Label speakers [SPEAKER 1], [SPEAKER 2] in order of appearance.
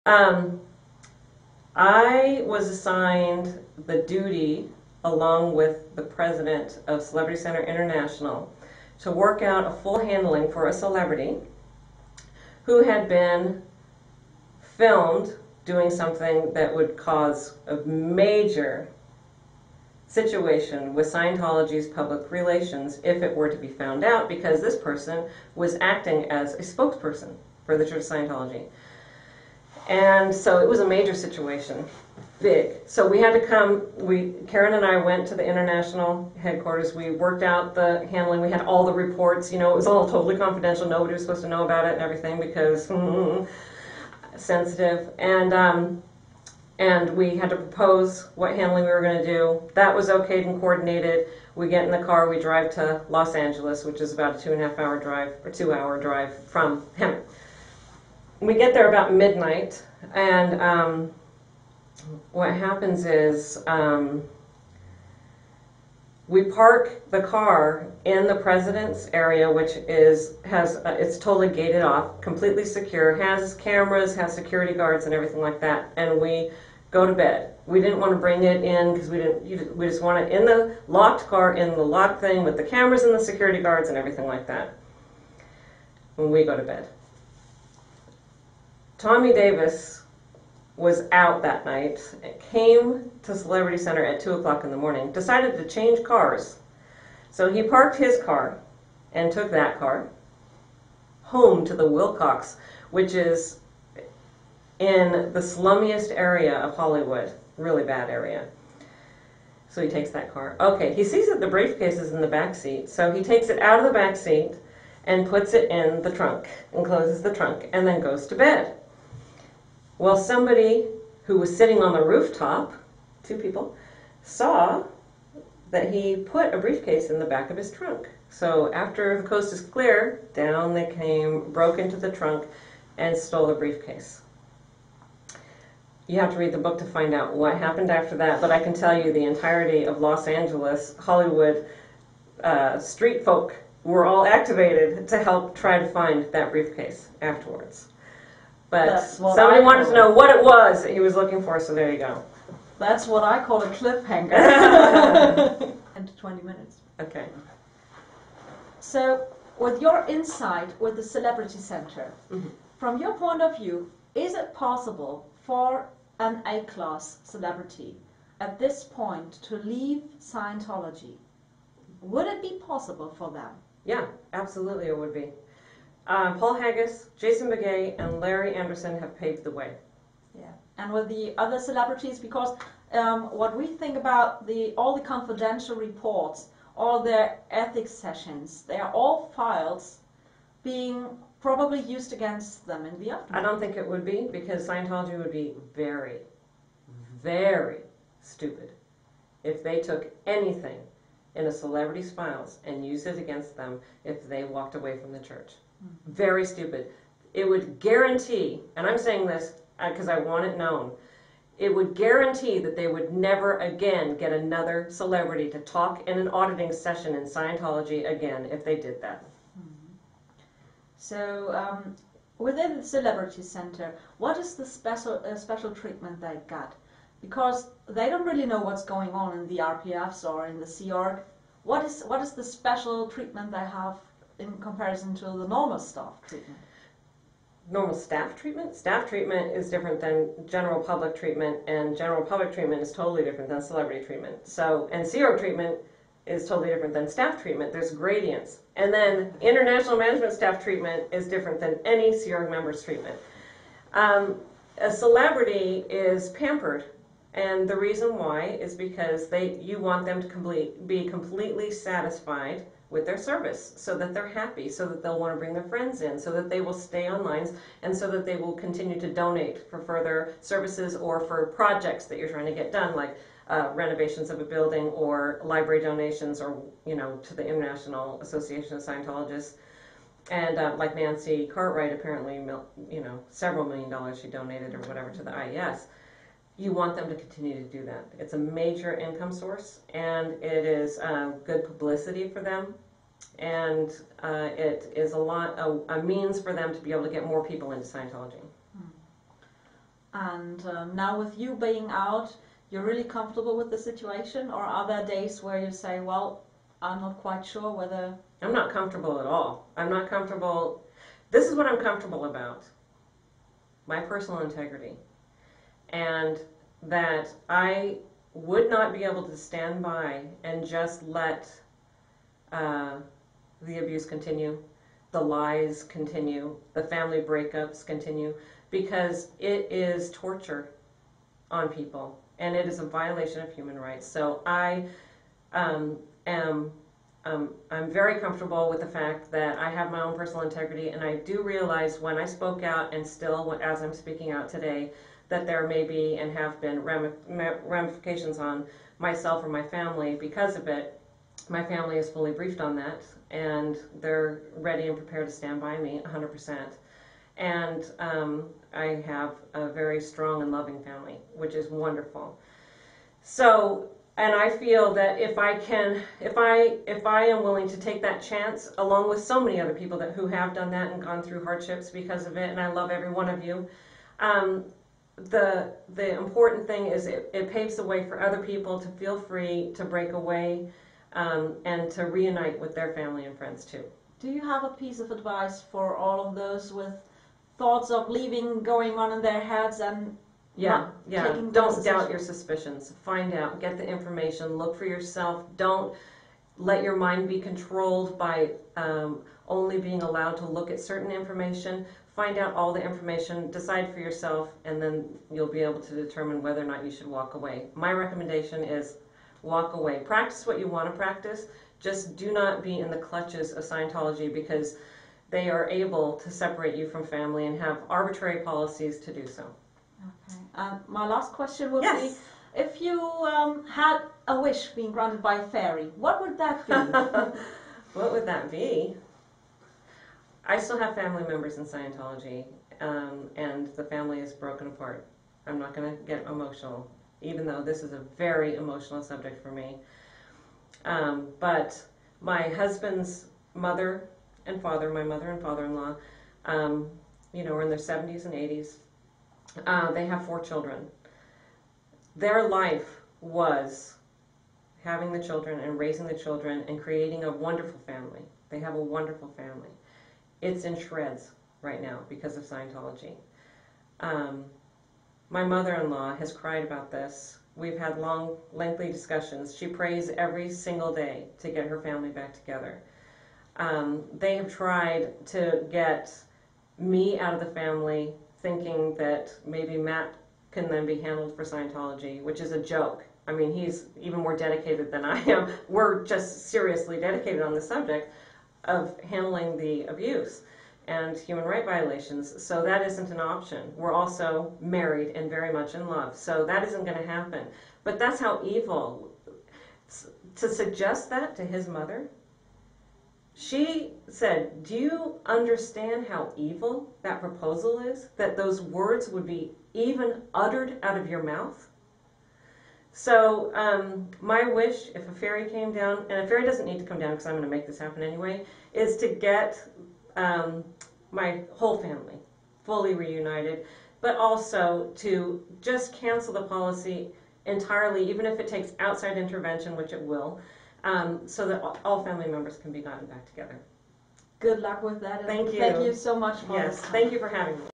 [SPEAKER 1] Um, I was assigned the duty, along with the president of Celebrity Center International, to work out a full handling for a celebrity who had been filmed doing something that would cause a major situation with Scientology's public relations if it were to be found out, because this person was acting as a spokesperson for the Church of Scientology. And so it was a major situation, big. So we had to come, Karen and I went to the international headquarters, we worked out the handling, we had all the reports, it was all totally confidential, nobody was supposed to know about it and everything because sensitive. And we had to propose what handling we were going to do. That was okayed and coordinated. We get in the car, we drive to Los Angeles, which is about a 2.5-hour drive, or 2-hour drive from Hamburg. We get there about midnight, and what happens is we park the car in the president's area, which it's totally gated off, completely secure, has cameras, has security guards and everything like that, and we go to bed. We didn't want to bring it in because we just want it in the locked car, in the locked thing with the cameras and the security guards and everything like that when we go to bed. Tommy Davis was out that night, came to Celebrity Center at 2 o'clock in the morning, decided to change cars. So he parked his car and took that car home to the Wilcox, which is in the slummiest area of Hollywood, really bad area. So he takes that car. Okay, he sees that the briefcase is in the back seat, so he takes it out of the back seat and puts it in the trunk and closes the trunk and then goes to bed. Well, somebody who was sitting on the rooftop, 2 people, saw that he put a briefcase in the back of his trunk. So after the coast is clear, down they came, broke into the trunk, and stole the briefcase. You have to read the book to find out what happened after that, but I can tell you the entirety of Los Angeles, Hollywood, street folk were all activated to help try to find that briefcase afterwards. But somebody wanted to know what it was that he was looking for, so there you go.
[SPEAKER 2] That's what I call a cliffhanger. 10 to 20 minutes.
[SPEAKER 1] Okay.
[SPEAKER 2] So, with your insight with the Celebrity Center, from your point of view, is it possible for an A-class celebrity at this point to leave Scientology? Would it be possible for them?
[SPEAKER 1] Yeah, absolutely it would be. Paul Haggis, Jason Begay, and Larry Anderson have paved the way.
[SPEAKER 2] Yeah, and with the other celebrities, because what we think about all the confidential reports, all their ethics sessions, they are all files being probably used against them in the aftermath.
[SPEAKER 1] I don't think it would be, because Scientology would be very, very stupid if they took anything in a celebrity's files and used it against them if they walked away from the church. Very stupid. It would guarantee, and I'm saying this because I want it known, it would guarantee that they would never again get another celebrity to talk in an auditing session in Scientology again if they did that.
[SPEAKER 2] So, within the Celebrity Center, what is the special treatment they got? Because they don't really know what's going on in the RPFs or in the Sea Org. What is the special treatment they have in comparison to the normal staff treatment?
[SPEAKER 1] Normal staff treatment? Staff treatment is different than general public treatment, and general public treatment is totally different than celebrity treatment. So, and Sea Org treatment is totally different than staff treatment. There's gradients. And then international management staff treatment is different than any Sea Org member's treatment. A celebrity is pampered, and the reason why is because you want them to be completely satisfied with their service, so that they're happy, so that they'll want to bring their friends in, so that they will stay on lines, and so that they will continue to donate for further services or for projects that you're trying to get done, like renovations of a building or library donations, or to the International Association of Scientologists. And like Nancy Cartwright, apparently, several $1 million she donated or whatever to the IES. You want them to continue to do that. It's a major income source, and it is good publicity for them, and it is a means for them to be able to get more people into Scientology.
[SPEAKER 2] And now with you being out, you're really comfortable with the situation? Or are there days where you say, well, I'm not quite sure whether...
[SPEAKER 1] I'm not comfortable at all. I'm not comfortable. This is what I'm comfortable about. My personal integrity. And that I would not be able to stand by and just let the abuse continue, the lies continue, the family breakups continue, because it is torture on people, and it is a violation of human rights. So I am I'm very comfortable with the fact that I have my own personal integrity, and I do realize when I spoke out, and still as I'm speaking out today, that there may be and have been ramifications on myself or my family because of it. My family is fully briefed on that, and they're ready and prepared to stand by me 100%. And I have a very strong and loving family, which is wonderful. So, and I feel that if I am willing to take that chance, along with so many other people who have done that and gone through hardships because of it, and I love every one of you, the important thing is it paves the way for other people to feel free to break away and to reunite with their family and friends too.
[SPEAKER 2] Do you have a piece of advice for all of those with thoughts of leaving going on in their heads and
[SPEAKER 1] Yeah.
[SPEAKER 2] taking
[SPEAKER 1] Don't doubt your suspicions. Find out. Get the information. Look for yourself. Don't let your mind be controlled by only being allowed to look at certain information. Find out all the information. Decide for yourself, and then you'll be able to determine whether or not you should walk away. My recommendation is walk away. Practice what you want to practice. Just do not be in the clutches of Scientology, because they are able to separate you from family and have arbitrary policies to do so.
[SPEAKER 2] Okay. My last question would
[SPEAKER 1] Yes.
[SPEAKER 2] be, if you had a wish being granted by a fairy, what would that be?
[SPEAKER 1] What would that be? I still have family members in Scientology, and the family is broken apart. I'm not going to get emotional, even though this is a very emotional subject for me. But my husband's mother and father, my mother and father-in-law, are in their 70s and 80s. They have 4 children. Their life was having the children and raising the children and creating a wonderful family. They have a wonderful family. It's in shreds right now because of Scientology. My mother-in-law has cried about this. We've had long, lengthy discussions. She prays every single day to get her family back together. They have tried to get me out of the family, thinking that maybe Matt can then be handled for Scientology, which is a joke. I mean, he's even more dedicated than I am. We're just seriously dedicated on the subject of handling the abuse and human rights violations. So that isn't an option. We're also married and very much in love. So that isn't going to happen. But that's how evil. To suggest that to his mother, she said, do you understand how evil that proposal is? That those words would be even uttered out of your mouth? So my wish, if a fairy came down, and a fairy doesn't need to come down because I'm going to make this happen anyway, is to get my whole family fully reunited, but also to just cancel the policy entirely, even if it takes outside intervention, which it will, so that all family members can be gotten back together.
[SPEAKER 2] Good luck with that.
[SPEAKER 1] Thank you.
[SPEAKER 2] Thank you so much for
[SPEAKER 1] Yes,
[SPEAKER 2] this time.
[SPEAKER 1] thank you for having me.